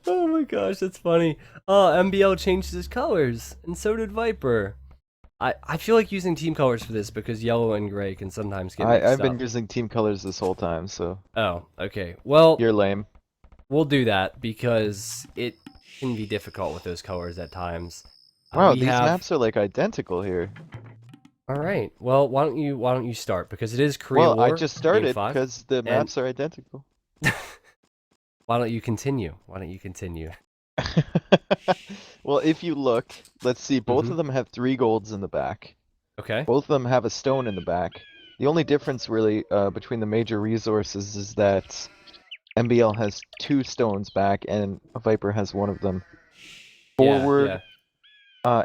Oh my gosh, that's funny. Oh, MBL changed his colors, and so did Viper. I feel like using team colors for this because yellow and gray can sometimes get I've mixed been up. using team colors this whole time, so Oh, okay. Well, you're lame. we'll do that because it can be difficult with those colors at times. Wow, We these have. maps are like identical here. All right. Well, why don't you start because it is Korea Well, I War just Game started 5, because the and maps are identical. why don't you continue? Why don't you continue? Well, if you look, let's see, both Mm-hmm. of them have 3 golds in the back. Okay. Both of them have a stone in the back. The only difference really between the major resources is that MBL has 2 stones back and Viper has one of them. Yeah. Yeah. Forward,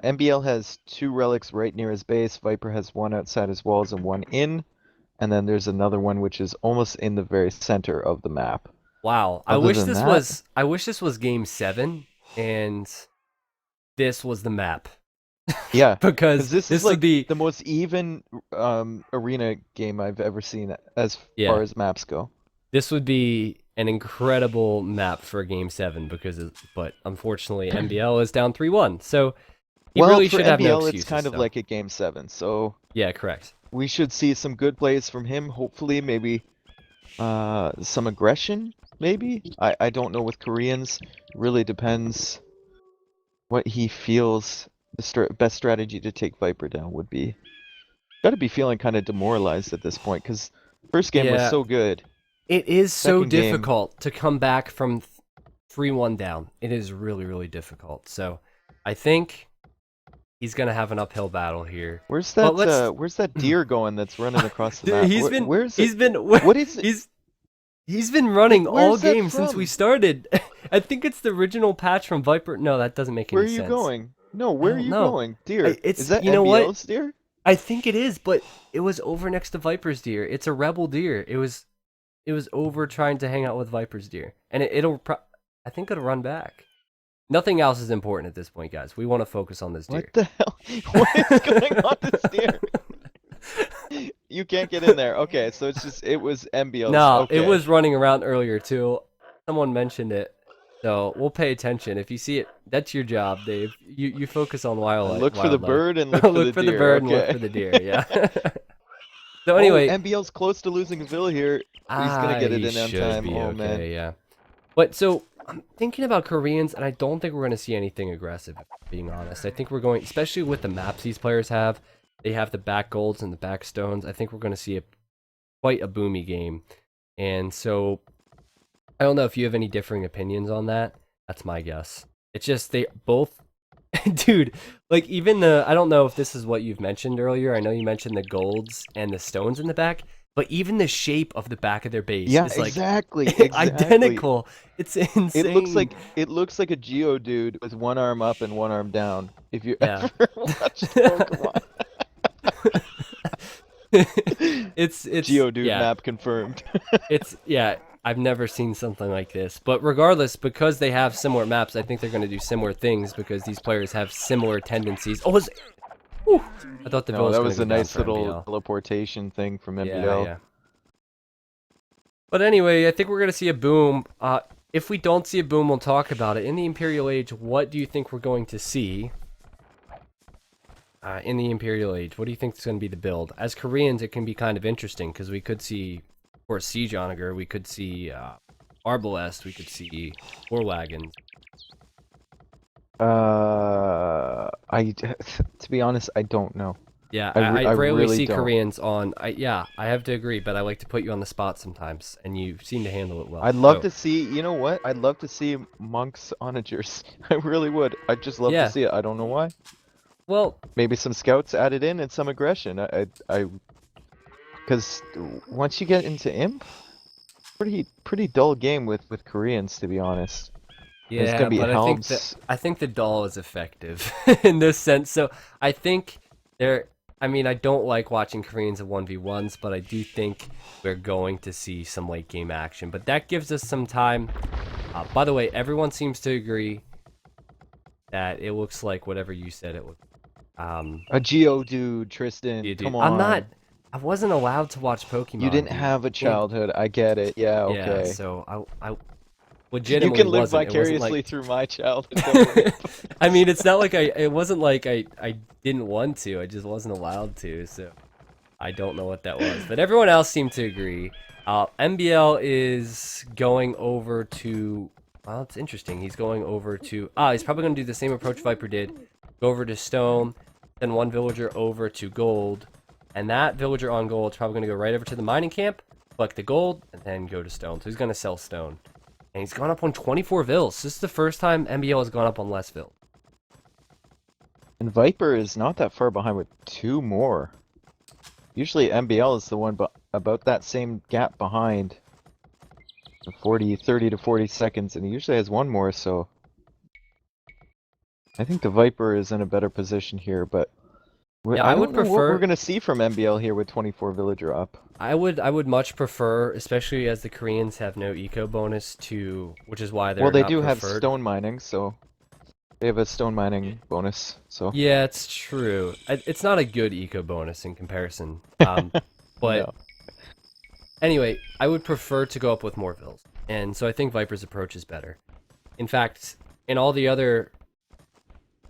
MBL has 2 relics right near his base. Viper has one outside his walls and one in. And then there's another one which is almost in the very center of the map. Wow. I Other wish than this that, was. I wish this was Game 7, and this was the map yeah, because because this is this would like be. the most even arena game I've ever seen as far Yeah. as maps go. This would be an incredible map for Game 7 but unfortunately MBL is down 3-1. So he Well, really for should have no MBL, it's excuses. kind of So like a game 7, so yeah, correct. we should see some good plays from him. Hopefully, maybe some aggression. Maybe I don't know with Koreans. Really depends what he feels the best strategy to take Viper down would be. Got to be feeling kind of demoralized at this point because first game was Yeah, so good. it is so Second game, difficult to come back from 3-1 down. It is really, really difficult. So I think he's gonna have an uphill battle here. But let's. where's that deer going that's running across the map? he's been Where is it? he's been What is it? he's He's been running all Where's that game since we from? started. I think it's the original patch from Viper. No, that doesn't make Where are any you sense. going? No, I where are don't you know. going? Deer. Is It's that you know what? MBL's deer? I think it is, but it was over next to Viper's deer. It's a rebel deer. It was over trying to hang out with Viper's deer, and I think it'll run back. Nothing else is important at this point, guys. We want to focus on this deer. What the hell? What is going on this deer? You can't get in there. Okay, so it was MBL's. No, it Okay. was running around earlier too. Someone mentioned it. So we'll pay attention. If you see it, that's your job, Dave. You focus on wildlife. Look for the bird and look Look for for the the deer. bird and look Okay. for the deer. Yeah. So Oh, anyway, MBL's close to losing a Ville here. He's gonna get it I in on should time. be Oh okay. man. Yeah. But so I'm thinking about Koreans, and I don't think we're going to see anything aggressive. If I'm being honest, I think we're going, especially with the maps these players have. They have the back golds and the back stones. I think we're going to see quite a boomy game, and so I don't know if you have any differing opinions on that. That's my guess. It's just they both, dude. Like even I don't know if this is what you've mentioned earlier. I know you mentioned the golds and the stones in the back, but even the shape of the back of their base Yeah, is like exactly. Exactly. identical. It's It insane. looks like a Geodude with one arm up and one arm down. If you Yeah. ever watched Pokemon. it's Geodude yeah. map confirmed. It's yeah. I've never seen something like this. But regardless, because they have similar maps, I think they're going to do similar things because these players have similar tendencies. Oh, whew, I thought the No, Ville was that going was to a go down nice for little MBL. teleportation thing from Yeah, MBL. yeah. But anyway, I think we're going to see a boom. If we don't see a boom, we'll talk about it. In the Imperial Age, what do you think we're going to see? In the Imperial Age, what do you think is going to be the build? As Koreans, it can be kind of interesting because we could see, of course, Siege Onager, we could see Arbalest, we could see Warwagon. To be honest, I don't know. Yeah, I I rarely really see don't. Koreans on. Yeah, I have to agree, but I like to put you on the spot sometimes, and you seem to handle it well. I'd love So, to see, you know what? I'd love to see monks onagers. I really would. I'd just love to yeah, see it. I don't know why. well, Maybe some scouts added in and some aggression. Because once you get into Imp, pretty dull game with Koreans, to be honest. There's yeah, gonna be but helms. I think the doll is effective in this sense. So I think they're. I mean, I don't like watching Koreans in 1v1s, but I do think we're going to see some late game action. But that gives us some time. By the way, everyone seems to agree that it looks like whatever you said it was. A Geodude, Tristan. Yeah, dude, Come I'm not. on. I wasn't allowed to watch Pokemon. You didn't dude. have a Can't- childhood. I get it. Yeah, Yeah, okay. so I You legitimately can live wasn't. It wasn't vicariously like. through my childhood. Don't worry. I mean, it's not like it wasn't like I didn't want to. I just wasn't allowed to. So I don't know what that was, but everyone else seemed to agree. MBL is going over to. Well, it's interesting. He's going over to. He's probably going to do the same approach Viper did. Go over to stone, then one villager over to gold, and that villager on gold is probably going to go right over to the mining camp, collect the gold, and then go to stone. So he's going to sell stone. And he's gone up on 24 vills. This is the first time MBL has gone up on less vills. And Viper is not that far behind with 2 more. Usually MBL is the one about that same gap behind. 30 to 40 seconds, and he usually has 1 more, so I think the Viper is in a better position here, but Yeah, I I would don't know what prefer- we're gonna see from MBL here with 24 villager up. I would much prefer, especially as the Koreans have no eco bonus to, which is why they're Well, they not do have preferred. stone mining, so they have a stone mining bonus. So Yeah, it's true. It's not a good eco bonus in comparison. But No. anyway, I would prefer to go up with more vills, and so I think Viper's approach is better. In fact, in all the other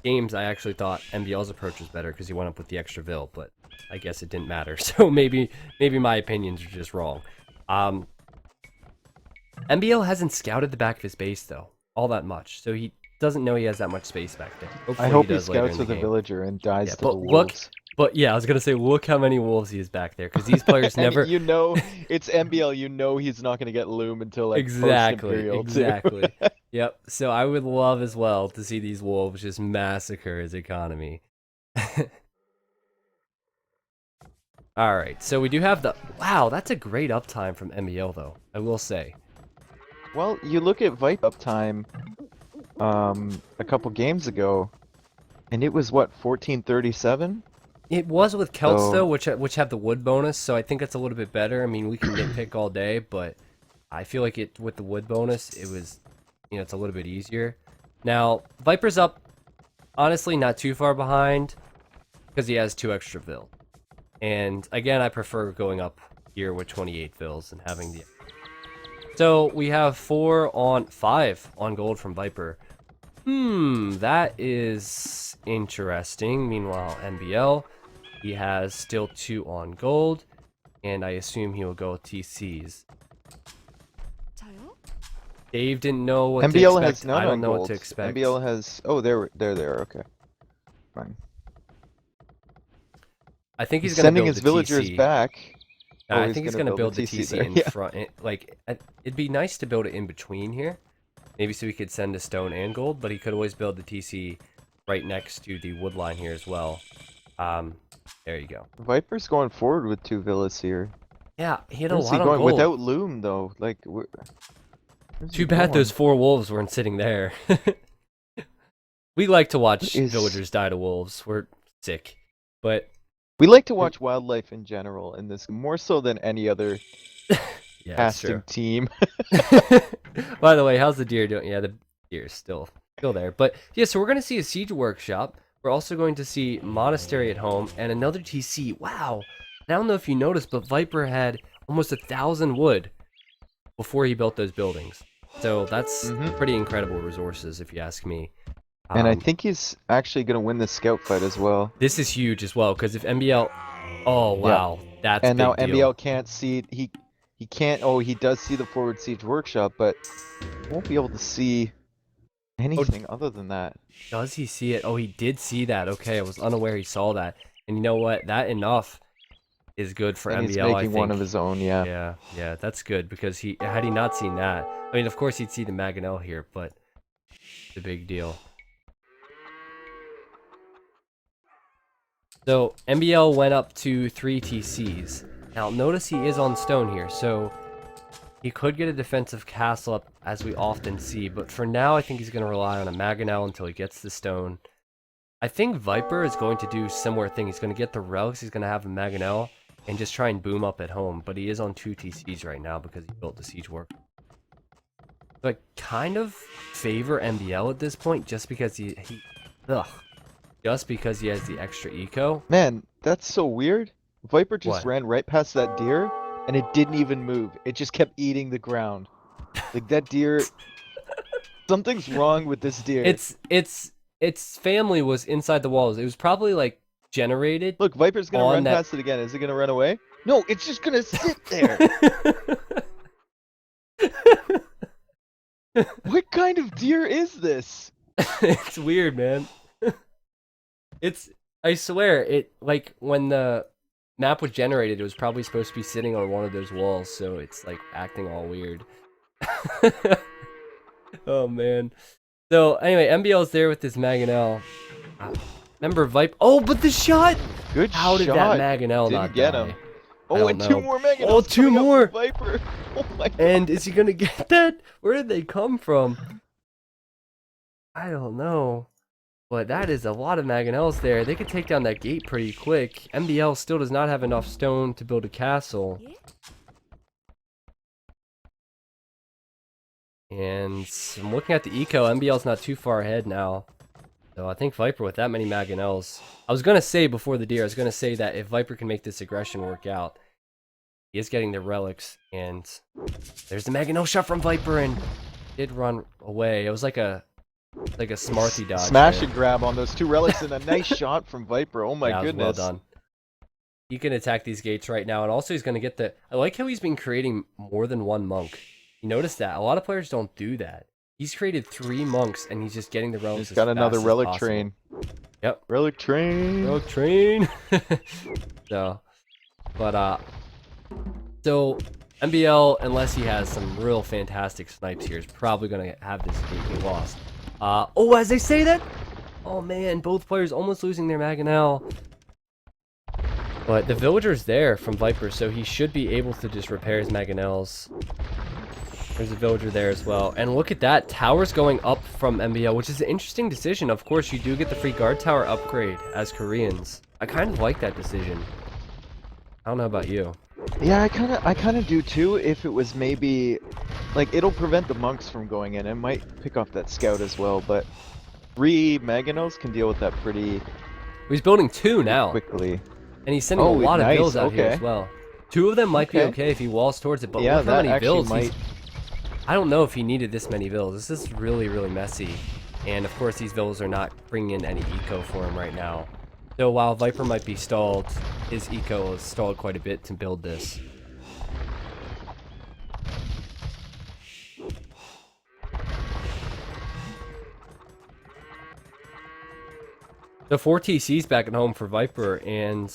games, I actually thought MBL's approach was better because he went up with the extra vill, but I guess it didn't matter. So maybe my opinions are just wrong. MBL hasn't scouted the back of his base though all that much, so he doesn't know he has that much space back there. Hopefully I hope he does later scouts in with the a game. villager and dies Yeah, to but the look, wolves. But yeah, I was gonna say, look how many wolves he has back there, because these players And never. you know, it's MBL. You know he's not gonna get loom until like Exactly, post-Imperial too. exactly. Yep. So I would love as well to see these wolves just massacre his economy. All right, so we do have the. Wow, that's a great uptime from MBL though. I will say. Well, you look at Vipe uptime, a couple games ago, and it was what 1437. It was with Celts So- though, which have the wood bonus, so I think it's a little bit better. I mean, we can nitpick all day, but I feel like it with the wood bonus, it was, it's a little bit easier. Now, Viper's up, honestly, not too far behind, because he has 2 extra vill. And again, I prefer going up here with 28 vills and having the. So we have 5 on gold from Viper. That is interesting. Meanwhile, MBL, he has still 2 on gold, and I assume he will go with TCs. Dave didn't know what to MBL expect. has none I don't on know gold. what to expect. MBL has. Oh, they're there. Okay, fine. I think he's He's going to sending build his the villagers TC. back. I think he's going to build the TC TC there, in yeah. front. It'd be nice to build it in between here. Maybe so we could send a stone and gold, but he could always build the TC right next to the wood line here as well. There you go. Viper's going forward with 2 villas here. Yeah, he had a Where's he lot on going gold. without loom though? Like, where's he Too bad going? those 4 wolves weren't sitting there. We like to watch Is- villagers die to wolves. We're sick. But We like to watch wildlife in general in this more so than any other yeah, that's casting true. team. By the way, how's the deer doing? Yeah, the deer's still there. But yeah, so we're going to see a siege workshop. We're also going to see monastery at home and another TC. Wow. I don't know if you noticed, but Viper had almost 1,000 wood before he built those buildings. So that's pretty incredible resources, if you ask me. And I think he's actually going to win the scout fight as well. This is huge as well, because if MBL... Oh, wow. That's And big now deal. MBL can't see... He can't... Oh, he does see the forward siege workshop, but won't be able to see anything other than that. Does he see it? Oh, he did see that. Okay, I was unaware he saw that. And you know what? That enough is good for And MBL, he's I making think. one of his own, yeah. Yeah, that's good, because had he not seen that... I mean, of course he'd see the Mangonel here, but it's a big deal. So, MBL went up to 3 TCs. Now, notice he is on stone here, so he could get a defensive castle up, as we often see, but for now, I think he's going to rely on a Mangonel until he gets the stone. I think Viper is going to do a similar thing. He's going to get the relics, he's going to have a Mangonel, and just try and boom up at home, but he is on 2 TCs right now because he built the siege work. So I kind of favor MBL at this point, just because just because he has the extra eco. Man, that's so weird. Viper just What? ran right past that deer, and it didn't even move. It just kept eating the ground. Like that deer, something's wrong with this deer. Its family was inside the walls. It was probably like generated Look, Viper's gonna on run that. past it again. Is it gonna run away? No, it's just gonna sit there. What kind of deer is this? It's weird, man. It's, I swear, it, like, when the map was generated, it was probably supposed to be sitting on one of those walls, so it's, like, acting all weird. Oh, man. So, anyway, MBL's there with this Mangonel. Remember Vipe? Oh, but the shot! Good How did shot. that Mangonel Didn't not get die? him. I Oh, don't and know. two more Mangonels Oh, two coming up more! from Viper. Oh my god. And is he gonna get that? Where did they come from? I don't know. But that is a lot of Mangonels there. They could take down that gate pretty quick. MBL still does not have enough stone to build a castle. And I'm looking at the eco. MBL's not too far ahead now. So I think Viper with that many Mangonels. I was going to say before the deer, I was going to say that if Viper can make this aggression work out, he is getting the relics. And there's the Mangonel shot from Viper, and did run away. It was like a smarty dodge. Smash there. and grab on those two relics and a nice shot from Viper. Oh my Yeah, goodness. well done. He can attack these gates right now, and also he's going to get the... I like how he's been creating more than one monk. You notice that? A lot of players don't do that. He's created 3 monks, and he's just getting the relics. He's got another relic possible. train. Yep. Relic train. Relic train. So, but so MBL, unless he has some real fantastic snipes here, is probably going to have this gate be lost. Oh, as they say that, oh man, both players almost losing their Mangonel. But the villager's there from Viper, so he should be able to just repair his Mangonels. There's a villager there as well. And look at that, towers going up from MBL, which is an interesting decision. Of course, you do get the free guard tower upgrade as Koreans. I kind of like that decision. I don't know about you. Yeah, I kind of do too. If it was maybe, like, it'll prevent the monks from going in. It might pick off that scout as well, but 3 Mangonels can deal with that pretty He's building 2 now. quickly. And he's sending a Oh, lot of nice, bills out here okay. as well. 2 of them might be Okay. okay if he walls towards it, but Yeah, look how that many actually builds might. I don't know if he needed this many villas. This is really, really messy. And of course, these villas are not bringing in any eco for him right now. So while Viper might be stalled, his eco is stalled quite a bit to build this. The 4 TC's back at home for Viper, and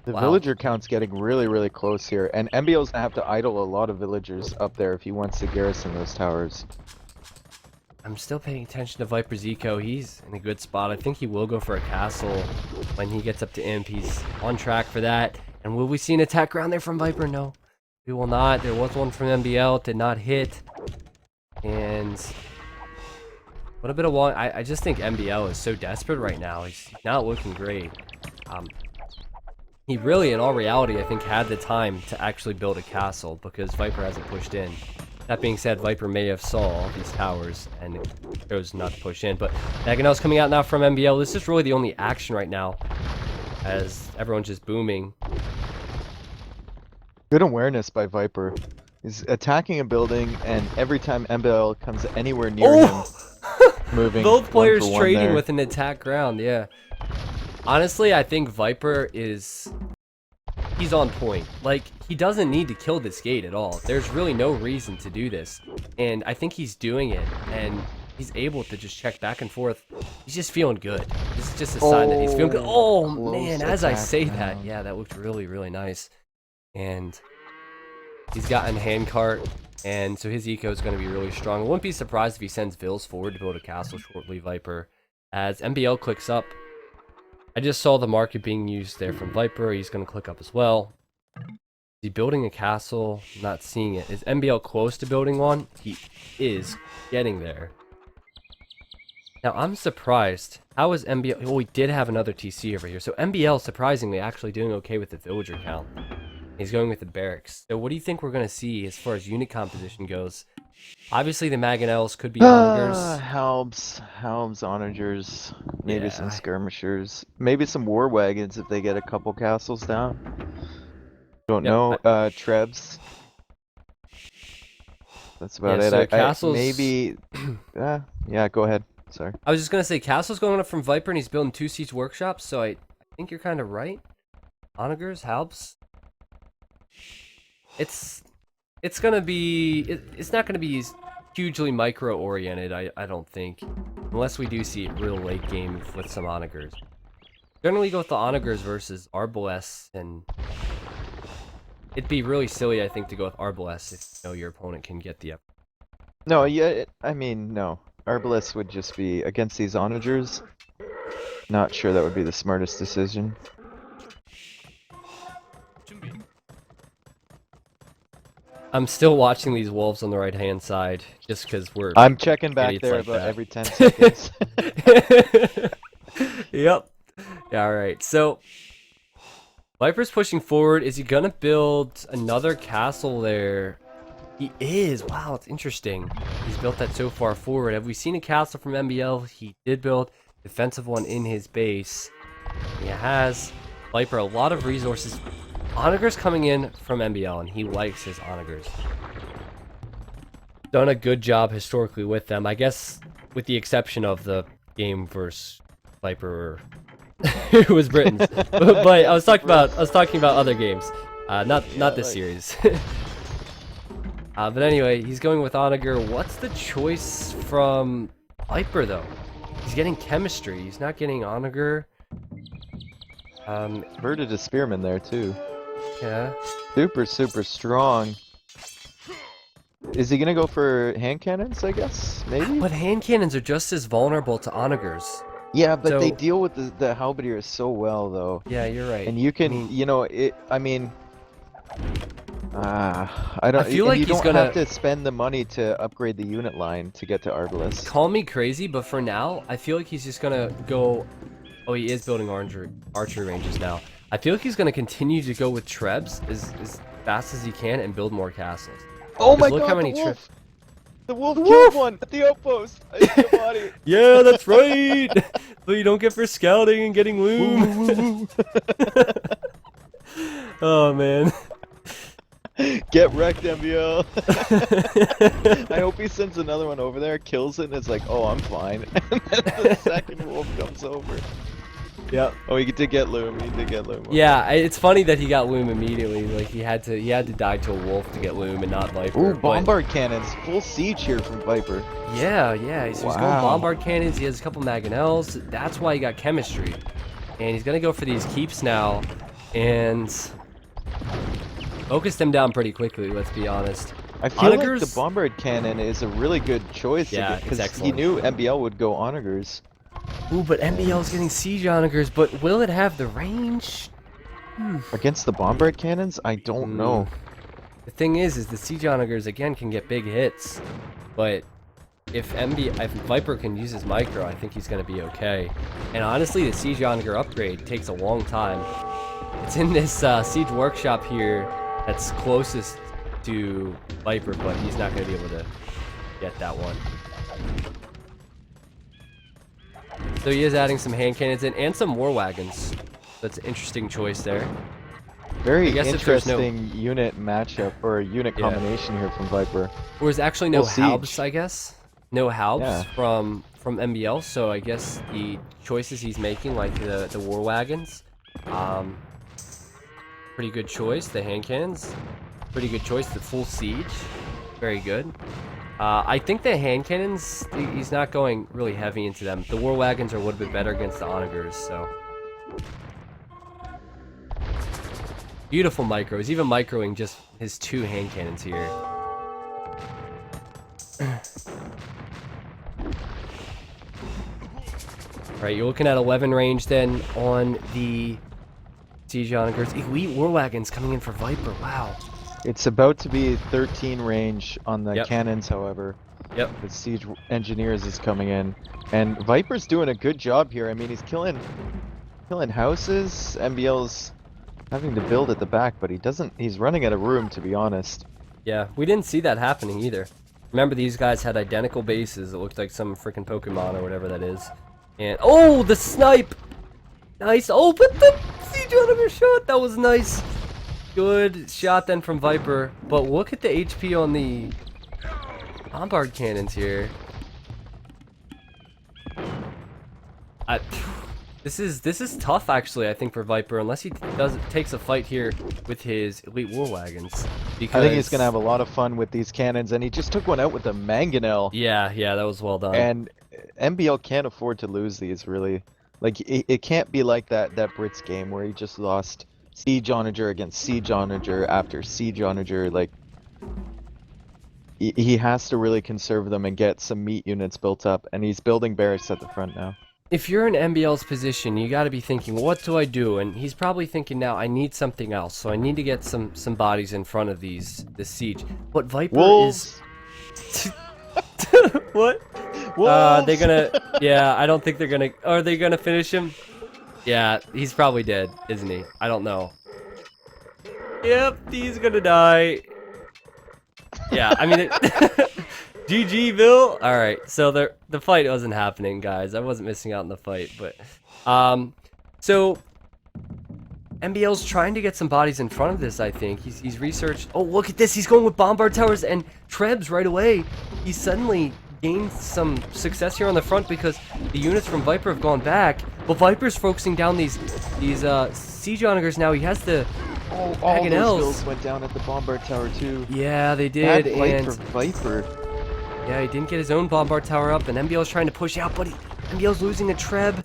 The wow. villager count's getting really, really close here, and MBL's gonna have to idle a lot of villagers up there if he wants to garrison those towers. I'm still paying attention to Viper's eco. He's in a good spot. I think he will go for a castle when he gets up to Imp. He's on track for that. And will we see an attack ground there from Viper? No, we will not. There was one from MBL. It did not hit. And what a bit of long. I just think MBL is so desperate right now. He's not looking great. He really, in all reality, I think had the time to actually build a castle because Viper hasn't pushed in. That being said, Viper may have saw all these towers and chose not to push in. But Mangonel's coming out now from MBL. This is really the only action right now as everyone's just booming. Good awareness by Viper. He's attacking a building, and every time MBL comes anywhere near him, moving. Both players one for one trading there. with an attack ground, yeah. Honestly, I think Viper is... He's on point. Like, he doesn't need to kill this gate at all. There's really no reason to do this. And I think he's doing it, and he's able to just check back and forth. He's just feeling good. This is just a sign that he's feeling good. Oh, Close man, as I attack say ground. that, yeah, that looked really, really nice. And he's gotten handcart, and so his eco is going to be really strong. I wouldn't be surprised if he sends Vils forward to build a castle shortly, Viper. As MBL clicks up, I just saw the market being used there from Viper. He's going to click up as well. Is he building a castle? Not seeing it. Is MBL close to building one? He is getting there. Now, I'm surprised. How is MBL... Oh, we did have another TC over here. So MBL, surprisingly, actually doing okay with the villager count. He's going with the barracks. So what do you think we're going to see as far as unit composition goes Obviously, the Mangonels could be onagers. Helms, onagers, maybe some Yeah, skirmishers, maybe some war wagons if they get a couple castles down. Don't yep. know. Trebs. That's about Yeah, it. so I Castle's. maybe. Yeah. Go ahead. Sorry. I was just gonna say Castle's going up from Viper, and he's building 2 siege workshops. So I think you're kind of right. Onagers, Halbs. It's gonna be. It's not gonna be hugely micro oriented. I don't think, unless we do see it real late game with some onagers. Generally, go with the onagers versus Arbalests, and it'd be really silly, I think, to go with Arbalests if you know your opponent can get the up. No. Yeah. I mean, no. Arbalest would just be against these onagers. Not sure that would be the smartest decision. I'm still watching these wolves on the right hand side just because we're. I'm checking back idiots there like about that. every 10 seconds. Yep. Yeah, alright. So, Viper's pushing forward. Is he gonna build another castle there? He is. Wow, it's interesting. He's built that so far forward. Have we seen a castle from MBL? He did build a defensive one in his base. He has, Viper, a lot of resources. Onagers coming in from MBL, and he likes his onagers. Done a good job historically with them. I guess with the exception of the game versus Viper, who was Britain's. But I was talking about other games, not this series. But anyway, he's going with Onager. What's the choice from Viper though? He's getting chemistry. He's not getting Onager. Birded a spearman there too. Yeah. Super strong. Is he gonna go for hand cannons, I guess? Maybe? But hand cannons are just as vulnerable to Onagers. Yeah, but they So- deal with the halberdiers so well though. Yeah, you're right. And you can, I mean- you know, I mean, I don't. I feel and like you he's don't gonna- have to spend the money to upgrade the unit line to get to Arbalest. Call me crazy, but for now, I feel like he's just gonna go. Oh, he is building archery ranges now. I feel like he's gonna continue to go with Trebs as fast as he can and build more castles. Oh my look god, how many the tri- wolf! The wolf killed one at the outpost! I see a body! Yeah, that's right. So you don't get for scouting and getting loom. Oh man. Get wrecked, MBL! I hope he sends another one over there, kills it, and it's like, oh, I'm fine. And then the second wolf comes over. Yep. Oh, he did get loom. He did get loom. Yeah, it's funny that he got loom immediately. Like he had to die to a wolf to get loom and not Viper. Ooh, but- bombard cannons. Full siege here from Viper. Yeah. He's going Wow. bombard cannons. He has a couple Mangonels. That's why he got chemistry. And he's gonna go for these keeps now and focus them down pretty quickly. Let's be honest. I feel like Onagers? the bombard cannon is a really good choice. Yeah, it's because he excellent. knew MBL would go onagers. Ooh, but MBL's getting siege onagers. But will it have the range? Against the bombard cannons, I don't know. The thing is the siege onagers again can get big hits, but if Viper can use his micro, I think he's gonna be okay. And honestly, the siege onager upgrade takes a long time. It's in this siege workshop here that's closest to Viper, but he's not gonna be able to get that one. So he is adding some hand cannons in and some war wagons. That's an interesting choice there. Very I guess if there's no- interesting unit matchup or unit Yeah. combination here from Viper. There's actually no Full siege. halbs, I guess. No halbs Yeah. from MBL, so I guess the choices he's making, like the war wagons, pretty good choice. The hand cannons, pretty good choice. The full siege, very good. I think the hand cannons, he's not going really heavy into them. The war wagons are a little bit better against the onagers, so. Beautiful micros, even microing just his 2 hand cannons here. Right, you're looking at 11 range then on the siege onagers. Elite war wagons coming in for Viper, wow. It's about to be 13 range on the Yep. cannons, however. Yep. The siege engineers is coming in, and Viper's doing a good job here. I mean, he's killing houses. MBL's having to build at the back, but he's running out of room, to be honest. Yeah, we didn't see that happening either. Remember, these guys had identical bases. It looked like some freaking Pokemon or whatever that is. And oh, the snipe! Nice. Oh, but the siege onager shot. That was nice. Good shot then from Viper. But look at the HP on the bombard cannons here. This is tough actually. I think for Viper, unless he takes a fight here with his elite war wagons. Because I think he's gonna have a lot of fun with these cannons, and he just took one out with the mangonel. yeah, that was well done. And MBL can't afford to lose these, really. Like, it can't be like that Brits game where he just lost Siege Onager against Siege Onager after Siege Onager. Like, he has to really conserve them and get some meat units built up, and he's building barracks at the front now. If you're in MBL's position, you got to be thinking, what do I do? And he's probably thinking now, I need something else, so I need to get some bodies in front of this siege. But Viper Wolves! is... What? Wolves! They're gonna... Yeah, I don't think they're gonna... Are they gonna finish him? Yeah, he's probably dead, isn't he? I don't know. Yep, he's gonna die. Yeah, I mean... GG, Bill. All right, so the fight wasn't happening, guys. I wasn't missing out on the fight, but so MBL's trying to get some bodies in front of this. I think he's researched. Oh, look at this! He's going with bombard towers and trebs right away. He suddenly gained some success here on the front because the units from Viper have gone back. But Viper's focusing down these siege onagers now. He has the all Wagonels. those builds went down at the bombard tower too. Yeah, they did. Bad fight And for Viper. yeah, he didn't get his own bombard tower up, and MBL's trying to push out, but MBL's losing a treb,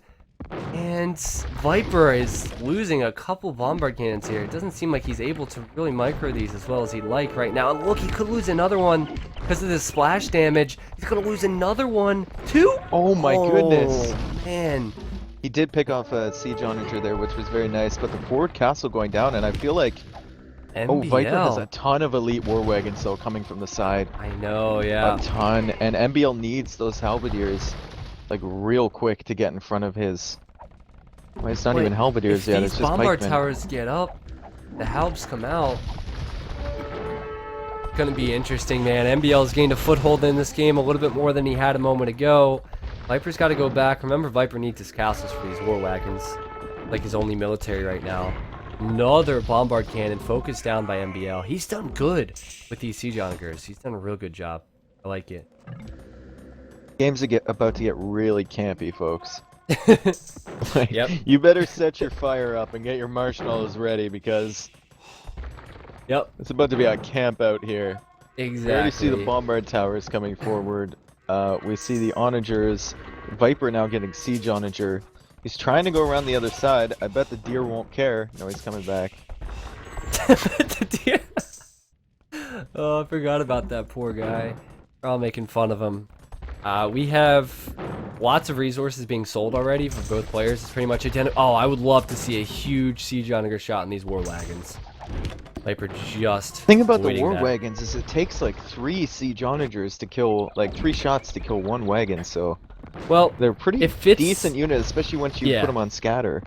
and Viper is losing a couple bombard cannons here. It doesn't seem like he's able to really micro these as well as he'd like right now. And look, he could lose another one because of the splash damage. He's gonna lose another one too. Oh my goodness. Man. He did pick off a Siege Onager there, which was very nice, but the forward castle going down, and I feel like MBL. Viper has a ton of elite war wagons though coming from the side. I know, yeah. A ton, and MBL needs those halberdiers like real quick to get in front of his. Well, it's not even halberdiers yet. If It's these just bombard pikemen. towers get up, the halbs come out. Gonna be interesting, man. MBL's gained a foothold in this game a little bit more than he had a moment ago. Viper's got to go back. Remember, Viper needs his castles for these war wagons, like his only military right now. Another bombard cannon focused down by MBL. He's done good with these siege onagers. He's done a real good job. I like it. Game's about to get really campy, folks. Like, Yep. You better set your fire up and get your marshmallows ready because Yep. it's about to be a camp out here. Exactly. We already see the bombard towers coming forward. We see the onagers. Viper now getting siege onager. He's trying to go around the other side. I bet the deer won't care. No, he's coming back. The deer. Oh, I forgot about that poor guy. We're all making fun of him. We have lots of resources being sold already for both players. It's pretty much identical. Oh, I would love to see a huge siege onager shot in these war wagons. Viper just. The thing about the avoiding war that. wagons is it takes like 3 siege onagers to kill, like 3 shots to kill 1 wagon. So Well, they're pretty if it's- decent units, especially once you Yeah. put them on scatter.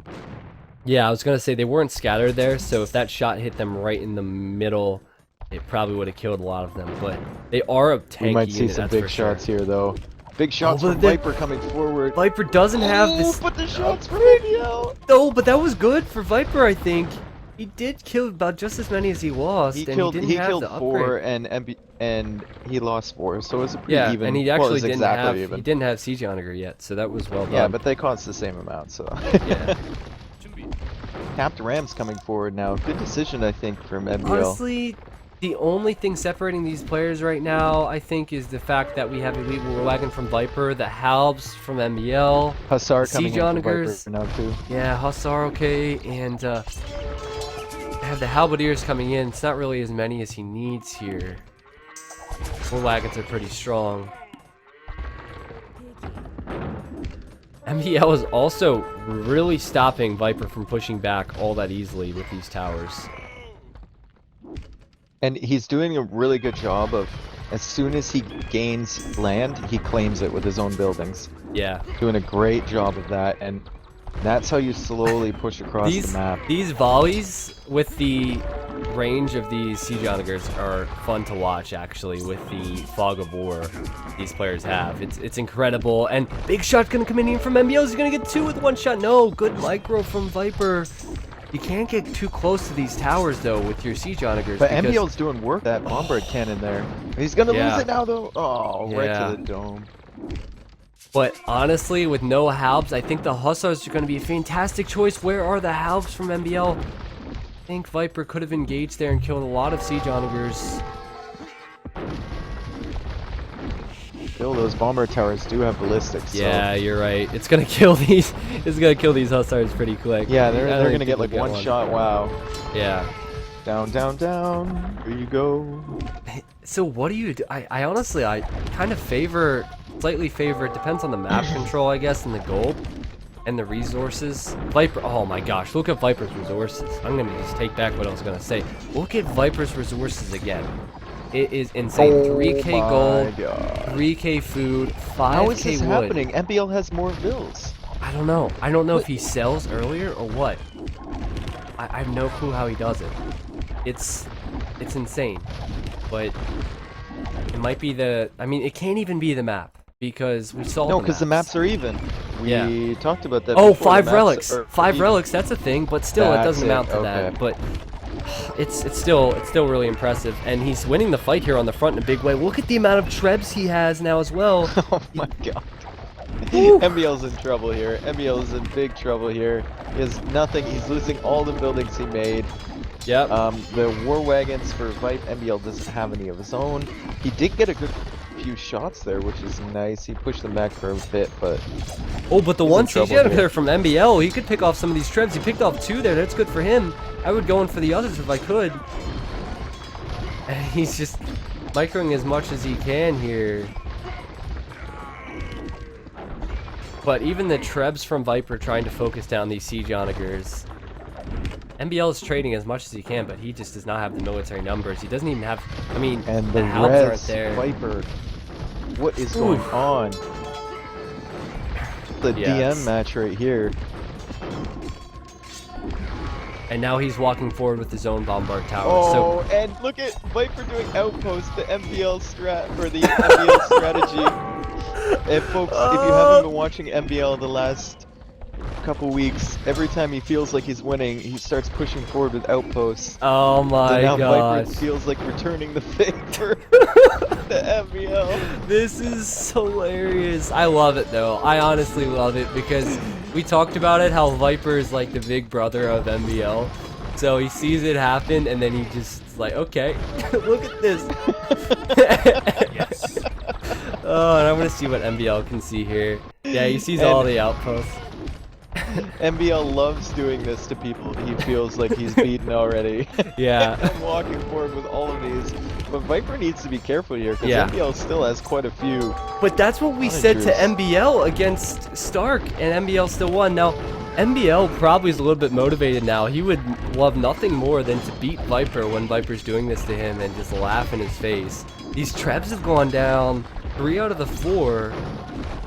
yeah, I was gonna say they weren't scattered there, so if that shot hit them right in the middle, it probably would have killed a lot of them. But they are a tanky We might see unit, some that's big for sure. shots here, though. Big shots but from the- Viper coming forward. Viper doesn't have this. But the shots from ABL! No, but that was good for Viper, I think. He did kill about just as many as he lost, He and killed, he didn't he have killed the 4 upgrade. and he lost 4, so it was a pretty Yeah, even. and he well, it actually was didn't exactly have even. he didn't have siege onager yet, so that was well done. Yeah, but they cost the same amount, so. Yeah. Capped Rams coming forward now. Good decision, I think, from MBL. Honestly, the only thing separating these players right now, I think, is the fact that we have Elite War Wagon from Viper, the Halbs from MBL, Hussar coming Siege in from Viper onagers. now too. yeah, Hussar okay, and have the Halberdiers coming in. It's not really as many as he needs here. War Wagons are pretty strong. MBL is also really stopping Viper from pushing back all that easily with these towers. And he's doing a really good job of, as soon as he gains land, he claims it with his own buildings. Yeah. Doing a great job of that, and That's how you slowly push across the map. These volleys with the range of these siege onagers are fun to watch, actually, with the fog of war these players have. It's incredible. And big shot gonna come in from MBL. He's gonna get 2 with 1 shot. No, good micro from Viper. You can't get too close to these towers though with your siege onagers. But MBL's doing work. That bombard cannon there. He's gonna lose it now though. Oh, right Yeah. to the dome. But honestly, with no halbs, I think the Hussars are going to be a fantastic choice. Where are the halbs from MBL? I think Viper could have engaged there and killed a lot of siege onagers. Still, those bomber towers do have ballistics. Yeah, you're right. It's gonna kill these. It's gonna kill these Hussars pretty quick. Yeah, I don't they're gonna think get like they'll 1 shot. Wow. Yeah. Down, down, down. Here you go. So what do you do? I honestly, I kind of slightly favor. It depends on the map control, I guess, and the gold and the resources. Viper. Oh my gosh, look at Viper's resources. I'm gonna just take back what I was gonna say. Look at Viper's resources again. It is insane. 3K gold, 3K food, 5K How is this wood. happening? MBL has more bills. I don't know. I don't know if he sells earlier or what. I have no clue how he does it. It's insane. But it might be the... I mean, it can't even be the map. Because we saw No, because the maps are even. We talked about that Oh, before. 5 relics. 5 relics, that's a thing. But still, it doesn't amount to okay. that. But it's still really impressive. And he's winning the fight here on the front in a big way. Look at the amount of trebs he has now as well. Oh my god. MBL's in trouble here. MBL's in big trouble here. He has nothing. He's losing all the buildings he made. Yep. The war wagons for Vipe, MBL doesn't have any of his own. He did get a good few shots there, which is nice. He pushed them back for a bit, but... Oh, but the one siege there from MBL, he could pick off some of these trebs. He picked off 2 there. That's good for him. I would go in for the others if I could. And he's just microing as much as he can here. But even the trebs from Viper trying to focus down these siege onagers. MBL is trading as much as he can, but he just does not have the military numbers. He doesn't even have... I mean, and the halbs aren't there. Viper. What is going on? The DM match right here. And now he's walking forward with his own bombard tower. Oh, so... and look at Viper doing outpost, the MBL strat, or the MBL strategy. And folks, if you haven't been watching MBL the last couple weeks, every time he feels like he's winning, he starts pushing forward with outposts. Oh my gosh. gosh. Viper feels like returning the favor to MBL. This is hilarious. I love it though. I honestly love it because we talked about it, how Viper is like the big brother of MBL. So he sees it happen and then he just like, okay, look at this. Yes. Oh, and I'm gonna see what MBL can see here. Yeah, he sees all the outposts. MBL loves doing this to people he feels like he's beaten already. Yeah. I'm walking forward with all of these. But Viper needs to be careful here because Yeah. MBL still has quite a few. But that's what we said to MBL against Stark, and MBL still won. Now, MBL probably is a little bit motivated now. He would love nothing more than to beat Viper when Viper's doing this to him and just laugh in his face. These trebs have gone down 3 out of the 4,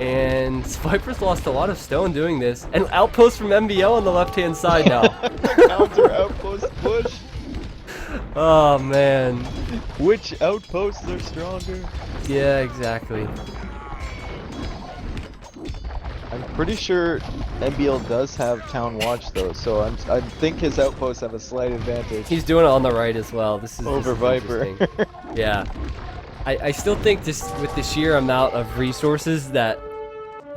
and Viper's lost a lot of stone doing this. And outpost from MBL on the left-hand side now. Counter outpost push. Oh, man. Which outposts are stronger? Yeah, exactly. I'm pretty sure MBL does have Town Watch though, so I think his outposts have a slight advantage. He's doing it on the right as well. This is over Viper. Interesting. Yeah. I still think just with the sheer amount of resources that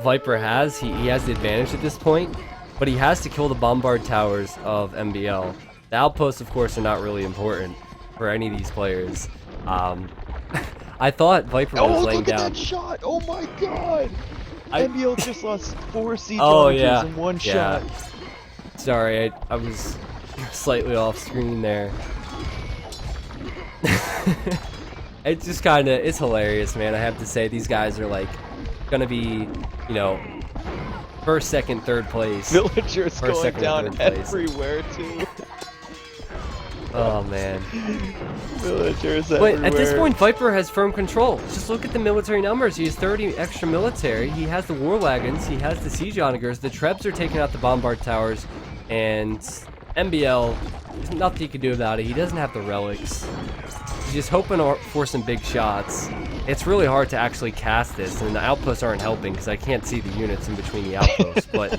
Viper has, he has the advantage at this point, but he has to kill the bombard towers of MBL. The outposts, of course, are not really important for any of these players. I thought Viper was laying down. Oh, look at that shot! Oh my god! MBL just lost 4 siege in 1 shot. Sorry, I was slightly off screen there. It's just kind of, it's hilarious, man. I have to say, these guys are like gonna be, you know, first, second, third place. Villagers First, going second, down and third place. everywhere too. Oh man. Villagers But everywhere. at this point, Viper has firm control. Just look at the military numbers. He has 30 extra military. He has the war wagons. He has the siege onagers. The Trebs are taking out the bombard towers, and MBL, there's nothing he can do about it. He doesn't have the relics. He's just hoping for some big shots. It's really hard to actually cast this, and the outposts aren't helping because I can't see the units in between the outposts. But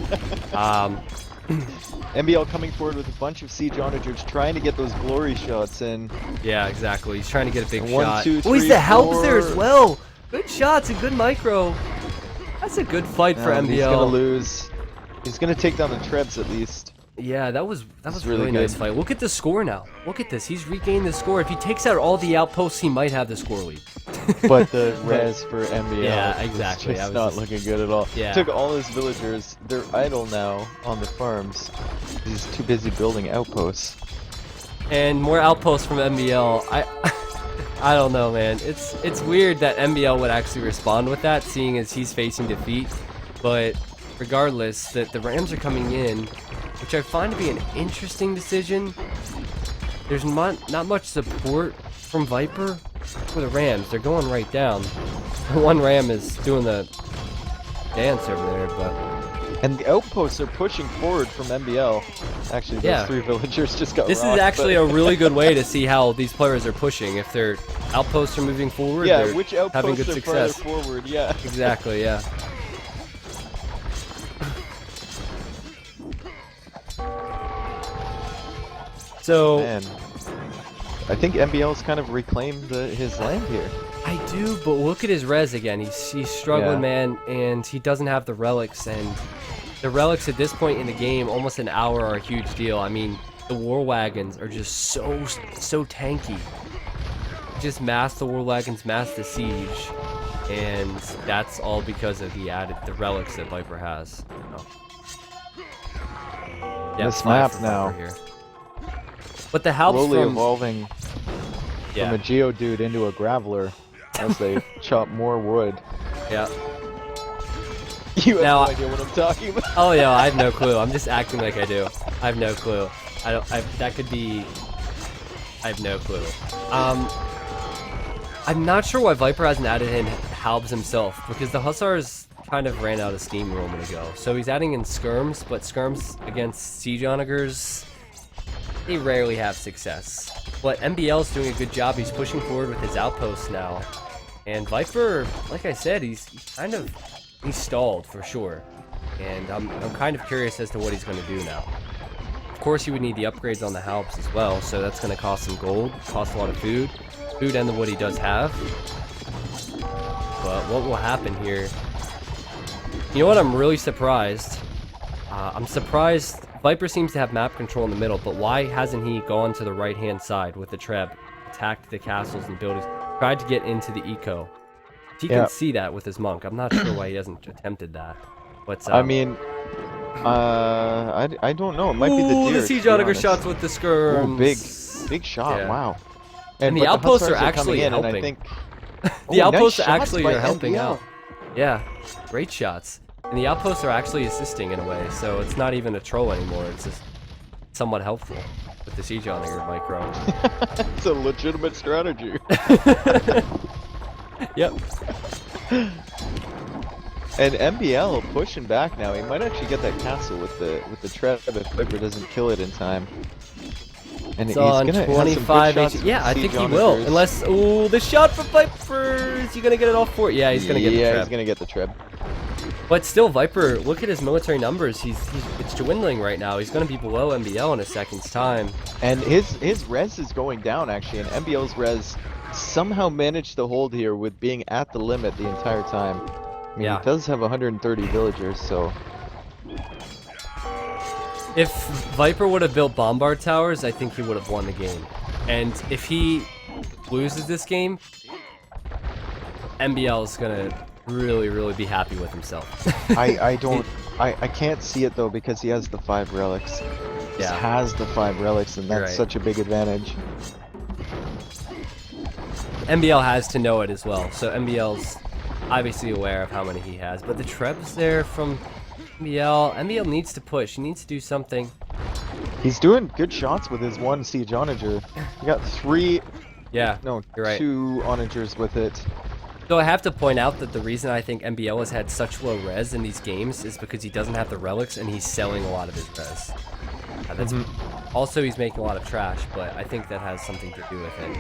MBL coming forward with a bunch of siege onagers, trying to get those glory shots in. yeah, exactly. He's trying to get a big One, shot. two, Oh, he's three, the helps there as four. well. Good shots and good micro. That's a good fight for MBL. He's gonna lose. He's gonna take down the Trebs at least. Yeah, that was really really nice good. fight. Look at the score now. Look at this. He's regained the score. If he takes out all the outposts, he might have the score lead. But the res for MBL Yeah, is exactly. I just was not just- looking good at all. Yeah. Took all his villagers. They're idle now on the farms. He's too busy building outposts. And more outposts from MBL. I don't know, man. It's weird that MBL would actually respond with that, seeing as he's facing defeat. But regardless, the Rams are coming in, which I find to be an interesting decision. There's not much support from Viper for the Rams. They're going right down. One Ram is doing the dance over there, but And the outposts are pushing forward from MBL. Actually, those Yeah. 3 villagers just got this rocked, is actually but- a really good way to see how these players are pushing. If their outposts are moving forward, Yeah, they're which having outposts good are success. farther forward, yeah. Exactly, yeah. So Man. I think MBL's kind of reclaimed his land here. I do, but look at his res again. He's struggling, Yeah. man, and he doesn't have the relics. And the relics at this point in the game, almost an hour, are a huge deal. I mean, the war wagons are just so tanky. Just mass the war wagons, mass the siege, and that's all because of the relics that Viper has. Oh. Yeah, This 5 map for now. Viper here. But the helps Slowly from evolving yeah, from a Geodude into a Graveler as they chop more wood. yeah. You have Now- no idea what I'm talking about. Oh yeah, I have no clue. I'm just acting like I do. I have no clue. That could be. I have no clue. I'm not sure why Viper hasn't added in Halbs himself, because the Hussars kind of ran out of steam a moment ago. So he's adding in Skirms, but Skirms against Siege Onagers, they rarely have success. But MBL's doing a good job. He's pushing forward with his outposts now. And Viper, like I said, he's stalled for sure. And I'm kind of curious as to what he's going to do now. Of course, he would need the upgrades on the Halbs as well, so that's going to cost some gold, cost a lot of food and the wood he does have. But what will happen here? You know what? I'm really surprised. I'm surprised Viper seems to have map control in the middle, but why hasn't he gone to the right-hand side with the Treb, attacked the castles and buildings, tried to get into the eco? He Yeah. can see that with his monk. I'm not sure why he hasn't attempted that. But I mean, I don't know. It might be the ooh, deer. the siege to be onager honest. shots with the skirms. Ooh, big shot. Yeah. Wow. And the but outposts are Hussars actually coming in, helping. And I think, The oh, nice outposts shots actually by are helping MBL. out. Yeah, great shots. And the outposts are actually assisting in a way, so it's not even a troll anymore. It's just somewhat helpful with the siege onager micro. It's a legitimate strategy. Yep. And MBL pushing back now. He might actually get that castle with the Treb if Viper doesn't kill it in time. And It's on gonna have some good 25 shots HP. with Yeah, the I think siege he will. onagers. Unless, ooh, the shot for Viper. Is he gonna get it off for it? Yeah, he's gonna get the Yeah, trap. he's gonna get the Treb. But still, Viper, look at his military numbers. It's dwindling right now. He's gonna be below MBL in a second's time. And his res is going down actually, and MBL's res somehow managed to hold here with being at the limit the entire time. I mean, Yeah. he does have 130 villagers, so If Viper would have built bombard towers, I think he would have won the game. And if he loses this game, MBL is gonna really be happy with himself. I can't see it though because he has the 5 relics. He Yeah. has the 5 relics, and that's Right. such a big advantage. MBL has to know it as well, so MBL's obviously aware of how many he has. But the Treb's there from MBL. MBL needs to push. He needs to do something. He's doing good shots with his one siege onager. He got three, Yeah, no, you're right. 2 onagers with it. So I have to point out that the reason I think MBL has had such low res in these games is because he doesn't have the relics and he's selling a lot of his res. That's also, he's making a lot of trash, but I think that has something to do with it.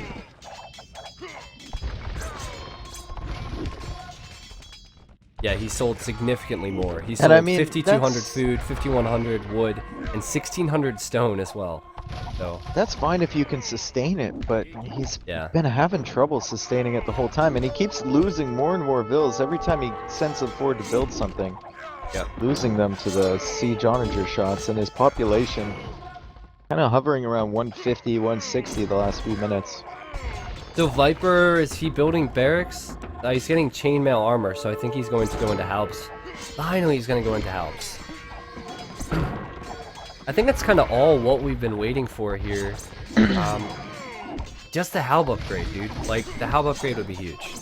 Yeah, he sold significantly more. He sold I mean, 5,200 food, 5,100 wood, and 1,600 stone as well. So That's fine if you can sustain it, but he's yeah, been having trouble sustaining it the whole time, and he keeps losing more and more vills every time he sends them forward to build something. yeah. Losing them to the siege onager shots, and his population kind of hovering around 150, 160 the last few minutes. So Viper, is he building barracks? He's getting chainmail armor, so I think he's going to go into Halbs. Finally, he's going to go into Halbs. I think that's kind of all what we've been waiting for here. Just the Halb upgrade, dude. Like, the Halb upgrade would be huge.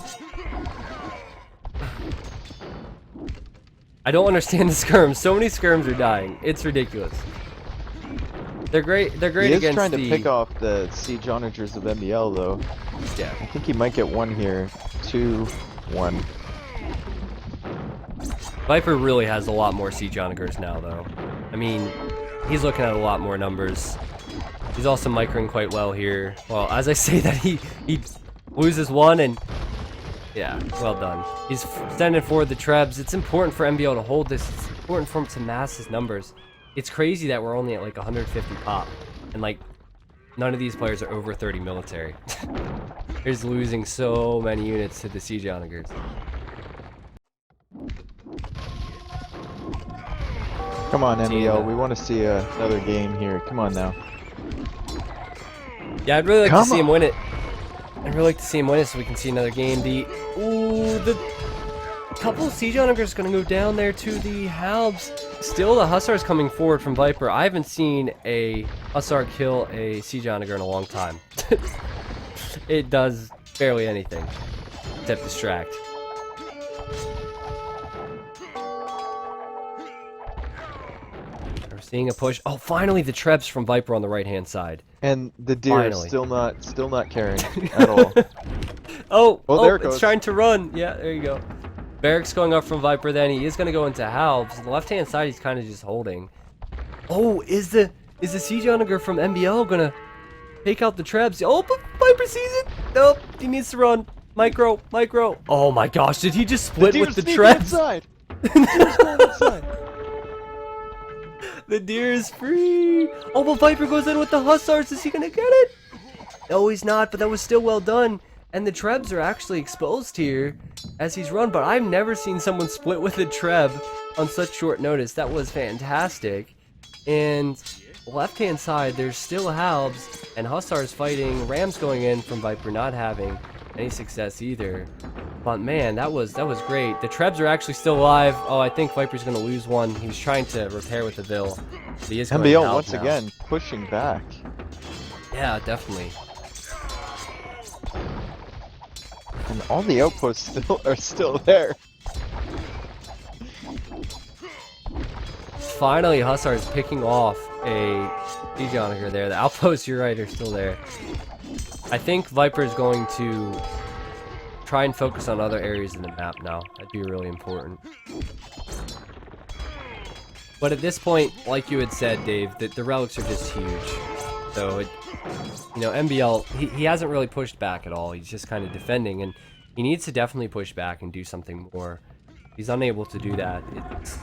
I don't understand the skirms. So many skirms are dying. It's ridiculous. They're great. They're great He is against trying to the... pick off the siege onagers of MBL, though. Yeah. I think he might get 1 here. 2, 1. Viper really has a lot more siege onagers now, though. I mean, he's looking at a lot more numbers. He's also microing quite well here. Well, as I say that, he loses 1 and... Yeah, well done. He's sending forward the trebs. It's important for MBL to hold this. It's important for him to mass his numbers. It's crazy that we're only at like 150 pop. And like, none of these players are over 30 military. He's losing so many units to the siege onagers. Come on, MBL. We want to see another game here. Come on now. Yeah, I'd really like to see him win it. I'd really like to see him win it so we can see another game. The couple of siege onagers gonna go down there to the Halbs. Still, the Hussar's coming forward from Viper. I haven't seen a Hussar kill a siege onager in a long time. It does barely anything except distract. We're seeing a push. Oh, finally the trebs from Viper on the right-hand side. And the deer Finally. is still not caring at all. Oh, there it goes. It's trying to run. Yeah, there you go. Barracks going up from Viper then. He is going to go into Halbs. The left-hand side, he's kind of just holding. Oh, is the siege onager from MBL going to take out the trebs? Oh, but Viper sees it. Nope, he needs to run. Micro. Oh my gosh, did he just split with the trebs? Inside. Deer's going inside. The deer is free. Oh, but Viper goes in with the Hussars. Is he going to get it? No, he's not, but that was still well done. And the trebs are actually exposed here as he's run, but I've never seen someone split with a treb on such short notice. That was fantastic. And left-hand side, there's still Halbs and Hussars fighting. Rams going in from Viper not having any success either. But man, that was great. The trebs are actually still alive. Oh, I think Viper's going to lose 1. He was trying to repair with the Vil. But he is going MBL to once now. again pushing back. Yeah, definitely. And all the outposts are still there. Finally, Hussar is picking off a siege onager there. The outposts, you're right, are still there. I think Viper is going to try and focus on other areas in the map now. That'd be really important. But at this point, like you had said, Dave, that the relics are just huge. So, you know, MBL, he hasn't really pushed back at all. He's just kind of defending, and he needs to definitely push back and do something more. He's unable to do that. It's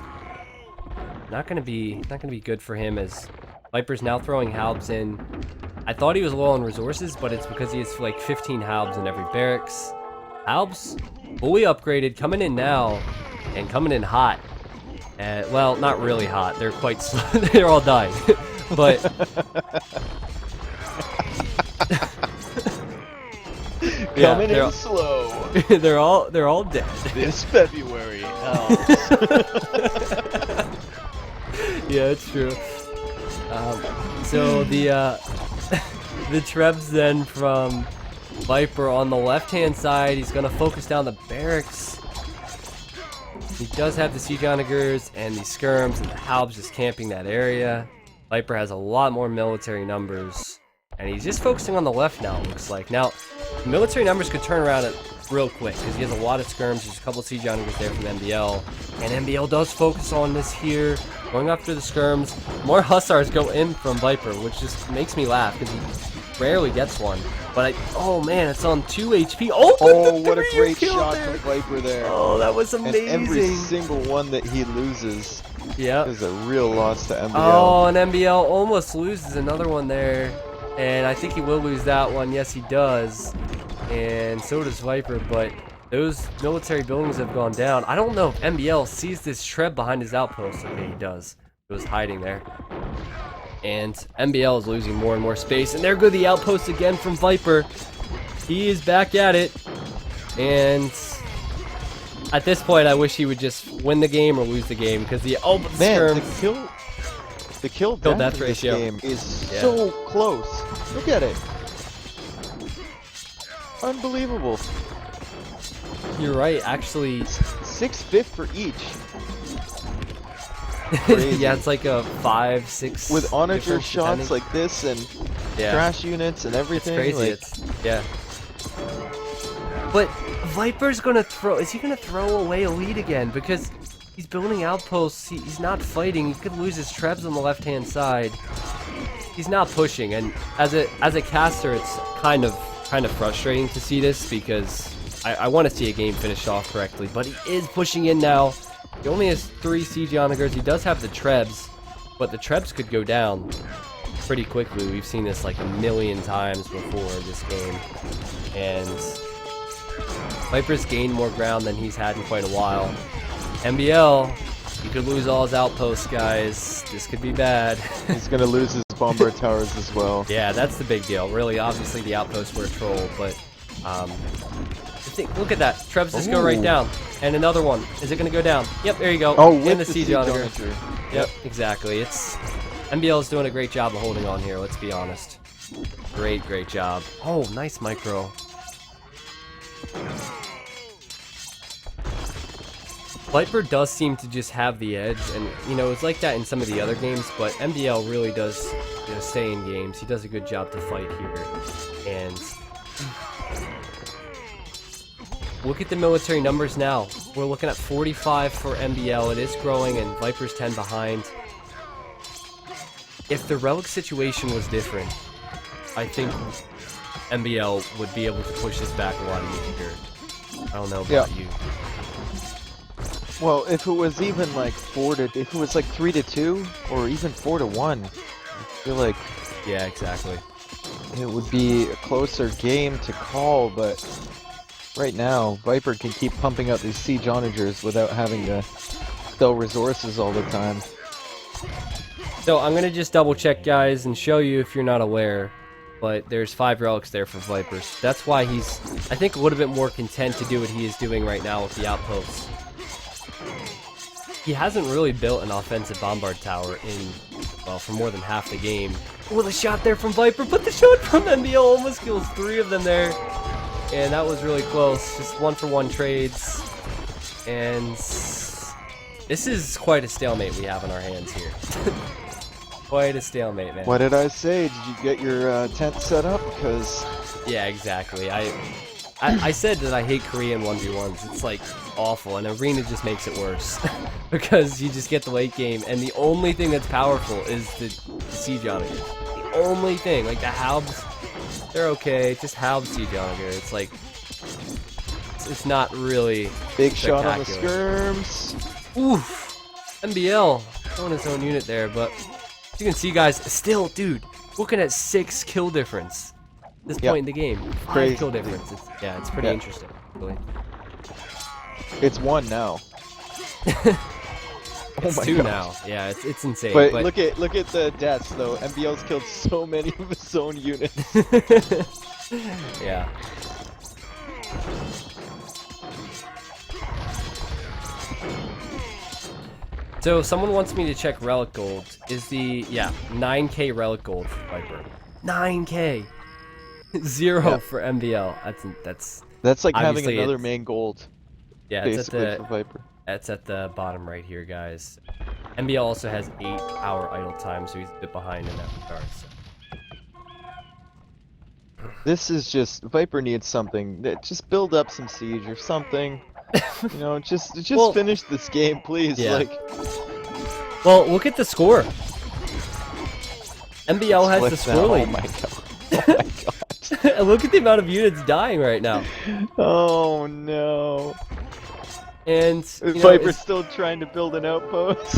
not gonna be good for him, as Viper's now throwing Halbs in. I thought he was low on resources, but it's because he has like 15 Halbs in every barracks. Halbs fully upgraded, coming in now, and coming in hot. Well, not really hot. They're quite slow. They're all dying. But yeah, Coming in slow. they're all dead. This February. Yeah, it's true. So the the trebs then from Viper on the left-hand side, he's gonna focus down the barracks. He does have the siege onagers and the skirms and the Halbs just camping that area. Viper has a lot more military numbers, and he's just focusing on the left now, it looks like. Now, military numbers could turn around it real quick, because he has a lot of skirms. There's a couple siege onagers there from MBL, and MBL does focus on this here, going after the skirms. More hussars go in from Viper, which just makes me laugh, because he rarely gets one. But oh man, it's on 2 HP. Oh, what a great shot there. from Viper there. Oh, that was amazing. And every single one that he loses is a real loss to MBL. Oh, and MBL almost loses another one there. And I think he will lose that one. Yes, he does. And so does Viper, but those military buildings have gone down. I don't know if MBL sees this Treb behind his outpost. Okay, he does. It was hiding there. And MBL is losing more and more space. And there go the outposts again from Viper. He is back at it. And at this point, I wish he would just win the game or lose the game. Because the the kill death ratio game is so close. Look at it. Unbelievable. You're right, actually. 6/5 for each. Yeah, it's like a 5, 6. With onager shots like this and crash units and everything. It's crazy. Yeah. But Viper's gonna throw. Is he gonna throw away a lead again? Because he's building outposts. He's not fighting. He could lose his trebs on the left-hand side. He's not pushing, and as a caster, it's kind of frustrating to see this because I want to see a game finished off correctly. But he is pushing in now. He only has 3 siege onagers. He does have the trebs, but the trebs could go down pretty quickly. We've seen this like a million times before this game, and Viper's gained more ground than he's had in quite a while. MBL, he could lose all his outposts, guys. This could be bad. He's gonna lose his bombard towers as well. Yeah, that's the big deal. Really, obviously the outposts were a troll, but look at that. Trebs just go right down. And another one. Is it going to go down? Yep, there you go. Oh, and the siege onager. Yep, exactly. MBL is doing a great job of holding on here, let's be honest. Great job. Oh, nice micro. Viper does seem to just have the edge, and it's like that in some of the other games, but MBL really does stay in games. He does a good job to fight here. And look at the military numbers now. We're looking at 45 for MBL. It is growing, and Viper's 10 behind. If the relic situation was different, I think MBL would be able to push this back a lot easier. I don't know about you. Well, if it was even like if it was like 3-2 or even 4-1, I feel like yeah, exactly. It would be a closer game to call, but right now Viper can keep pumping out these siege onagers without having to sell resources all the time. So I'm gonna just double check, guys, and show you if you're not aware. But there's 5 relics there for Vipers. That's why he's, I think, a little bit more content to do what he is doing right now with the outposts. He hasn't really built an offensive bombard tower for more than half the game. Oh, the shot there from Viper, but the shot from MBL almost kills 3 of them there. And that was really close. Just 1-for-1 trades. And this is quite a stalemate we have in our hands here. Quite a stalemate, man. What did I say? Did you get your tent set up? Because yeah, exactly. I said that I hate Korean 1v1s. It's like awful, and Arena just makes it worse because you just get the late game, and the only thing that's powerful is the siege onager. The only thing, like the Halbs, they're okay. Just Halb siege onager. It's like it's not really big shot on the skirms. Oof, MBL throwing his own unit there, but as you can see, guys, still, dude, looking at 6 kill difference. This point in the game, 5 kill difference. It's pretty interesting, really. It's 1 now. It's 2 now. Yeah, it's insane. But look at the deaths though. MBL's killed so many of his own units. Yeah. So someone wants me to check relic gold. Is the 9k relic gold for Viper? 9k. 0 for MBL. That's like having another main gold. Yeah, basically for Viper. That's at the bottom right here, guys. MBL also has 8-hour idle time, so he's a bit behind in that regard. So. This is just Viper needs something. Just build up some siege or something. You know, just Well, finish this game, please. yeah. Like, well, look at the score. MBL has the splits now. score Oh lead. my god. Oh my god. And look at the amount of units dying right now. Oh no. And you know, Viper's still trying to build an outpost.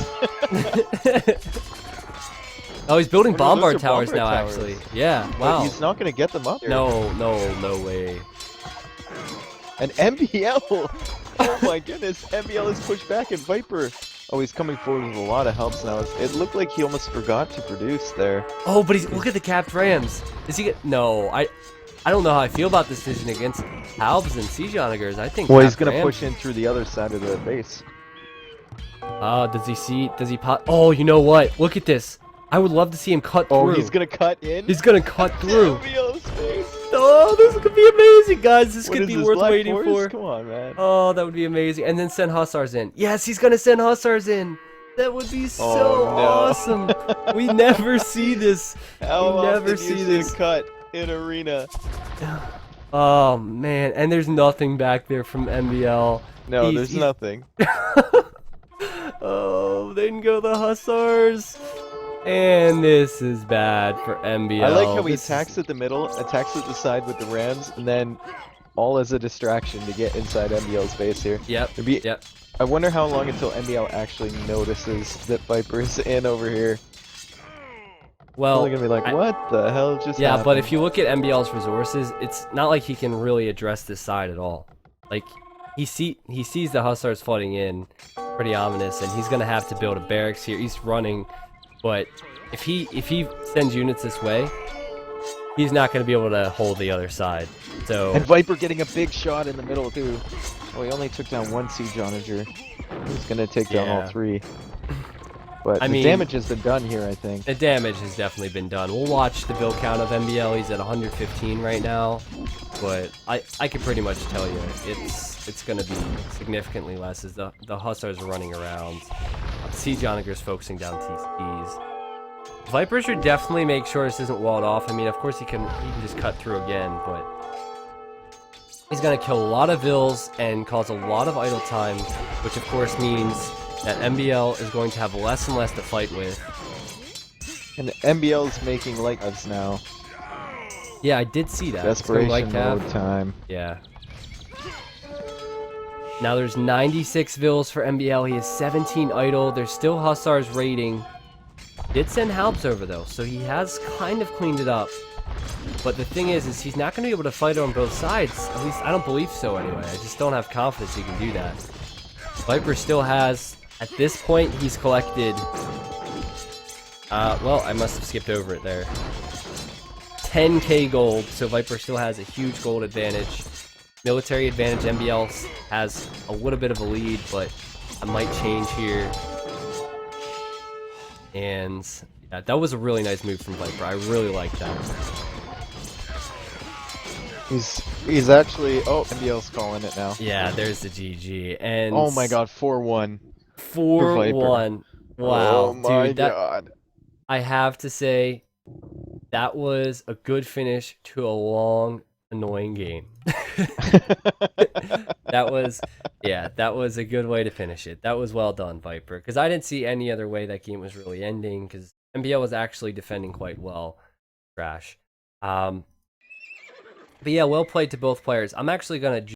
oh, he's building Oh, no, those bombard are towers bombard now. towers. Actually, yeah. But Wow. he's not gonna get them up there. No way. And MBL! Oh my goodness, MBL is pushed back and Viper! Oh, he's coming forward with a lot of helps now. It looked like he almost forgot to produce there. Oh, but look at the capped rams. Is he get? No, I don't know how I feel about this decision against Halbs and Siege Onagers. I think. Well, he's capped gonna rams. push in through the other side of the base. Does he see? Does he pop? Oh, you know what? Look at this. I would love to see him cut through. Oh, he's gonna cut in? He's gonna cut through. MBL's face! Oh, this could be amazing, guys. This What could is be this, worth Black waiting Forest? for. Come on, man. Oh, that would be amazing. And then send Hussars in. Yes, he's gonna send Hussars in. That would be so Oh, no. awesome. We never see this. How we never often do see you this. a cut in arena? Oh man, and there's nothing back there from MBL. No, there's nothing. Oh, they can go the Hussars. And this is bad for MBL. I like how he This is- attacks at the middle, attacks at the side with the Rams, and then all as a distraction to get inside MBL's base here. Yep. Yep. I wonder how long until MBL actually notices that Viper's in over here. Well, They're gonna be like, what the hell just yeah, happened? but if you look at MBL's resources, it's not like he can really address this side at all. Like, he sees the Hussars flooding in, pretty ominous, and he's gonna have to build a barracks here. He's running, but if he sends units this way, he's not gonna be able to hold the other side. So And Viper getting a big shot in the middle too. Oh, he only took down one siege onager. He's gonna take down all Yeah. three. But I the mean, damage has been done here, I think. the damage has definitely been done. We'll watch the build count of MBL. He's at 115 right now, but I can pretty much tell you it's going to be significantly less as the Hussars are running around. Siege Onager's focusing down TCs. Viper should definitely make sure this isn't walled off. I mean, of course he can just cut through again, but he's going to kill a lot of vills and cause a lot of idle time, which of course means that MBL is going to have less and less to fight with. And MBL's making light caps now. Yeah, I did see that. It's going Desperation light cap. mode time. Yeah. Now there's 96 vills for MBL. He has 17 idle. There's still Hussars raiding. Did send Halbs over though, so he has kind of cleaned it up. But the thing is he's not going to be able to fight on both sides. At least I don't believe so anyway. I just don't have confidence he can do that. Viper still has, at this point, he's collected... well, I must have skipped over it there. 10k gold, so Viper still has a huge gold advantage. Military advantage, MBL has a little bit of a lead, but I might change here. And yeah, that was a really nice move from Viper. I really like that. He's actually... Oh, MBL's calling it now. Yeah, there's the GG. And Oh my god, 4-1. 4-1. Wow, Oh my dude, that, god. I have to say, that was a good finish to a long, annoying game. That was a good way to finish it. That was well done, Viper. Because I didn't see any other way that game was really ending, because MBL was actually defending quite well. Trash. But yeah, well played to both players. I'm actually going to